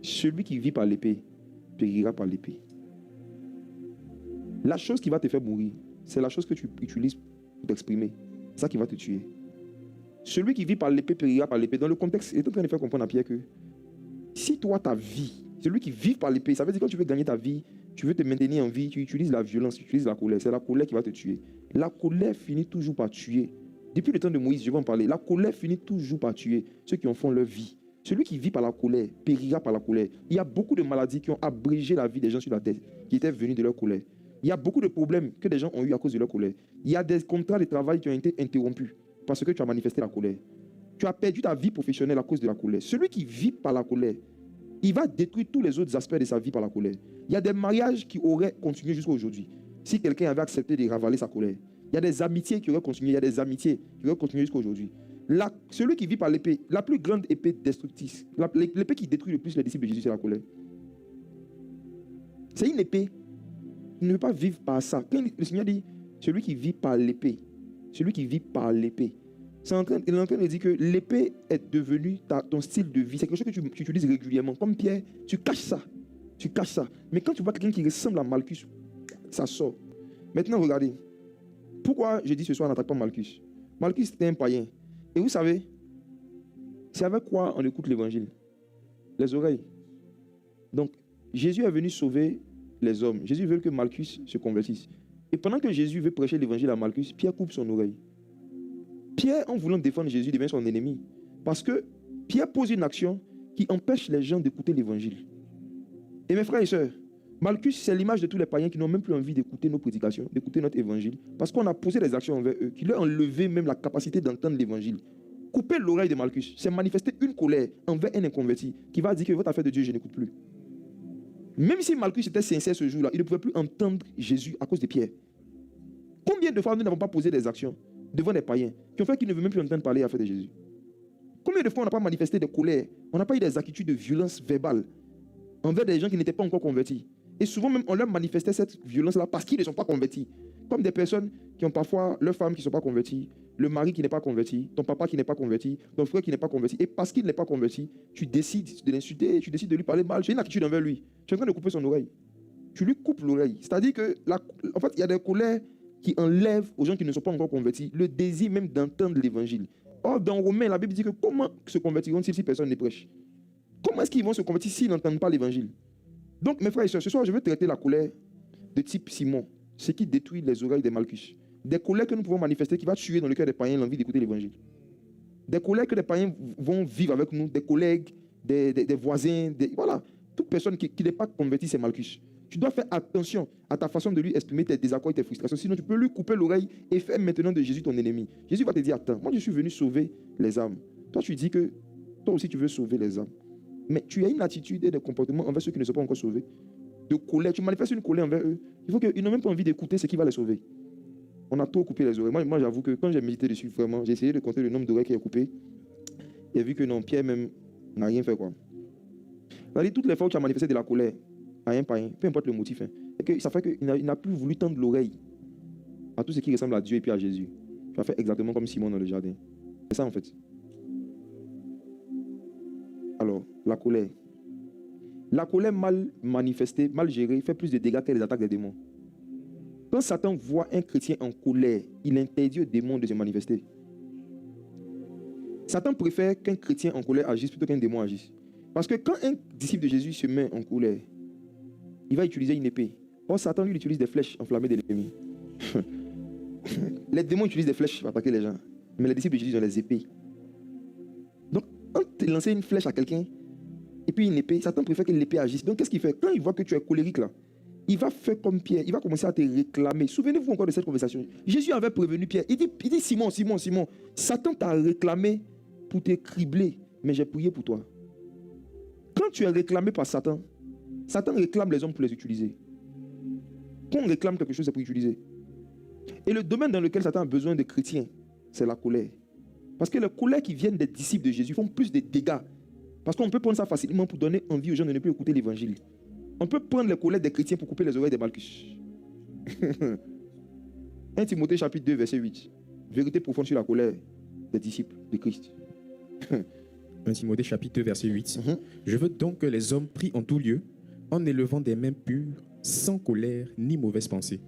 Celui qui vit par l'épée périra par l'épée. La chose qui va te faire mourir, c'est la chose que tu utilises pour t'exprimer. C'est ça qui va te tuer. Celui qui vit par l'épée périra par l'épée. Dans le contexte, il est en train de faire comprendre à Pierre que si toi, ta vie, celui qui vit par l'épée, ça veut dire que quand tu veux gagner ta vie, tu veux te maintenir en vie, tu utilises la violence, tu utilises la colère. C'est la colère qui va te tuer. La colère finit toujours par tuer. Depuis le temps de Moïse, je vais en parler. La colère finit toujours par tuer ceux qui en font leur vie. Celui qui vit par la colère périra par la colère. Il y a beaucoup de maladies qui ont abrégé la vie des gens sur la terre, qui étaient venus de leur colère. Il y a beaucoup de problèmes que des gens ont eu à cause de leur colère. Il y a des contrats de travail qui ont été interrompus parce que tu as manifesté la colère. Tu as perdu ta vie professionnelle à cause de la colère. Celui qui vit par la colère, il va détruire tous les autres aspects de sa vie par la colère. Il y a des mariages qui auraient continué jusqu'à aujourd'hui si quelqu'un avait accepté de ravaler sa colère. Il y a des amitiés qui auraient continué, il y a des amitiés qui auraient continué jusqu'à aujourd'hui. Celui qui vit par l'épée, la plus grande épée destructrice, l'épée qui détruit le plus les disciples de Jésus, c'est la colère. C'est une épée. Il ne veut pas vivre par ça. Quand le Seigneur dit, celui qui vit par l'épée, celui qui vit par l'épée, il est en train de dire que l'épée est devenue ton style de vie. C'est quelque chose que tu utilises régulièrement. Comme Pierre, tu caches ça. Tu caches ça. Mais quand tu vois quelqu'un qui ressemble à Malchus, ça sort. Maintenant, regardez. Pourquoi je dis ce soir, on n'attaque pas Malchus? Malchus était un païen. Et vous savez, c'est avec quoi on écoute l'évangile? Les oreilles. Donc, Jésus est venu sauver les hommes. Jésus veut que Malchus se convertisse. Et pendant que Jésus veut prêcher l'évangile à Malchus, Pierre coupe son oreille. Pierre, en voulant défendre Jésus, devient son ennemi. Parce que Pierre pose une action qui empêche les gens d'écouter l'évangile. Et mes frères et sœurs, Malchus, c'est l'image de tous les païens qui n'ont même plus envie d'écouter nos prédications, d'écouter notre évangile, parce qu'on a posé des actions envers eux, qui leur ont enlevé même la capacité d'entendre l'évangile. Couper l'oreille de Malchus, c'est manifester une colère envers un inconverti qui va dire que votre affaire de Dieu, je n'écoute plus. Même si Malchus était sincère ce jour-là, il ne pouvait plus entendre Jésus à cause de Pierre. Combien de fois nous n'avons pas posé des actions devant des païens qui ont fait qu'ils ne veulent même plus entendre parler à l'affaire de Jésus? Combien de fois on n'a pas manifesté de colère, on n'a pas eu des attitudes de violence verbale envers des gens qui n'étaient pas encore convertis? Et souvent même, on leur manifestait cette violence-là parce qu'ils ne sont pas convertis. Comme des personnes qui ont parfois leurs femmes qui ne sont pas converties, le mari qui n'est pas converti, ton papa qui n'est pas converti, ton frère qui n'est pas converti. Et parce qu'il n'est pas converti, tu décides de l'insulter, tu décides de lui parler mal. Tu as une attitude envers lui. Tu es en train de couper son oreille. Tu lui coupes l'oreille. C'est-à-dire que, en fait, il y a des colères qui enlèvent aux gens qui ne sont pas encore convertis le désir même d'entendre l'évangile. Or, dans Romains, la Bible dit que comment se convertiront-ils si personne ne prêche? Comment est-ce qu'ils vont se convertir s'ils n'entendent pas l'évangile? Donc, mes frères et sœurs, ce soir, je vais traiter la colère de type Simon, ce qui détruit les oreilles des Malchus. Des colères que nous pouvons manifester qui va tuer dans le cœur des païens l'envie d'écouter l'évangile. Des colères que les païens vont vivre avec nous, des collègues, des voisins, voilà. Toute personne qui n'est pas convertie, c'est Malchus. Tu dois faire attention à ta façon de lui exprimer tes désaccords et tes frustrations. Sinon, tu peux lui couper l'oreille et faire maintenant de Jésus ton ennemi. Jésus va te dire, attends, moi je suis venu sauver les âmes. Toi, tu dis que toi aussi tu veux sauver les âmes. Mais tu as une attitude et des comportements envers ceux qui ne sont pas encore sauvés. De colère, tu manifestes une colère envers eux. Il faut qu'ils n'ont même pas envie d'écouter ce qui va les sauver. On a trop coupé les oreilles. Moi j'avoue que quand j'ai médité dessus, vraiment, j'ai essayé de compter le nombre d'oreilles qui est coupé. Et vu que non, Pierre même n'a rien fait, quoi. C'est-à-dire, toutes les fois où tu as manifesté de la colère à un païen, peu importe le motif, et que ça fait qu'il n'a plus voulu tendre l'oreille à tout ce qui ressemble à Dieu et puis à Jésus. Tu vas faire exactement comme Simon dans le jardin. C'est ça en fait. Alors, la colère. La colère mal manifestée, mal gérée, fait plus de dégâts que les attaques des démons. Quand Satan voit un chrétien en colère, il interdit aux démons de se manifester. Satan préfère qu'un chrétien en colère agisse plutôt qu'un démon agisse. Parce que quand un disciple de Jésus se met en colère, il va utiliser une épée. Or, Satan, lui, il utilise des flèches enflammées de l'ennemi. Les démons utilisent des flèches pour attaquer les gens. Mais les disciples de Jésus ont des épées. Donc, quand tu lances une flèche à quelqu'un, et puis une épée, Satan préfère que l'épée agisse. Donc, qu'est-ce qu'il fait? Quand il voit que tu es colérique là, il va faire comme Pierre, il va commencer à te réclamer. Souvenez-vous encore de cette conversation. Jésus avait prévenu Pierre. Il dit Simon, Satan t'a réclamé pour te cribler, mais j'ai prié pour toi. Quand tu es réclamé par Satan, Satan réclame les hommes pour les utiliser. Quand on réclame quelque chose, c'est pour utiliser. Et le domaine dans lequel Satan a besoin de chrétiens, c'est la colère. Parce que les colères qui viennent des disciples de Jésus font plus de dégâts. Parce qu'on peut prendre ça facilement pour donner envie aux gens de ne plus écouter l'évangile. On peut prendre les colères des chrétiens pour couper les oreilles des Malchus. 1 Timothée chapitre 2 verset 8. Vérité profonde sur la colère des disciples de Christ. 1 Timothée chapitre 2, verset 8. Mhm. Je veux donc que les hommes prient en tout lieu, en élevant des mains pures, sans colère ni mauvaise pensée.